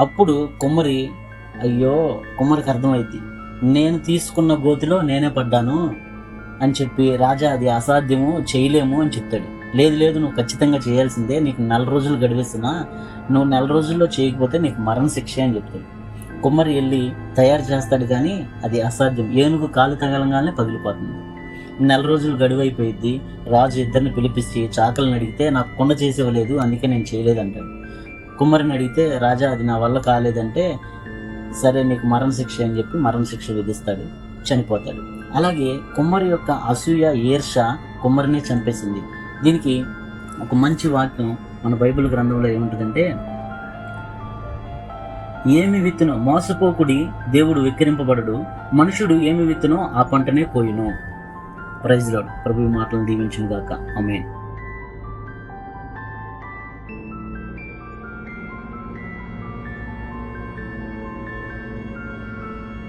అప్పుడు కుమ్మరికి అర్థమైంది, నేను తీసుకున్న గోతిలో నేనే పడ్డాను అని చెప్పి, రాజా అది అసాధ్యము, చేయలేము అని చెప్తాడు. లేదు నువ్వు ఖచ్చితంగా చేయాల్సిందే, నీకు 4 రోజులు గడివేస్తున్నా, నువ్వు 4 రోజుల్లో చేయకపోతే నీకు మరణశిక్ష అని చెప్తాడు. కుమ్మరి వెళ్ళి తయారు చేస్తాడు, కానీ అది అసాధ్యం. ఏనుగు కాలు తగలంగానే పగిలిపోతుంది. 4 రోజులు గడువైపోయిద్ది. రాజు ఇద్దరిని పిలిపించి చాకలిని అడిగితే, నాకు కుండ చేసేవలేదు, అందుకే నేను చేయలేదంటాడు. కుమ్మరిని అడిగితే, రాజా అది నా వల్ల కాలేదంటే, సరే నీకు మరణశిక్ష అని చెప్పి మరణశిక్ష విధిస్తాడు, చనిపోతాడు. అలాగే కుమ్మరి యొక్క అసూయ, ఈర్ష కుమ్మరిని చంపేసింది. దీనికి ఒక మంచి వాక్యం మన బైబిల్ గ్రంథంలో ఏముంటుందంటే, ఏమి విత్తునో మోసపోకుడి, దేవుడు వెక్కిరింపబడడు, మనుషుడు ఏమి విత్తునో ఆ పంటనే కోయును. Praise lord. ప్రభు మాటలను దీవించును గాక. ఆమేన్.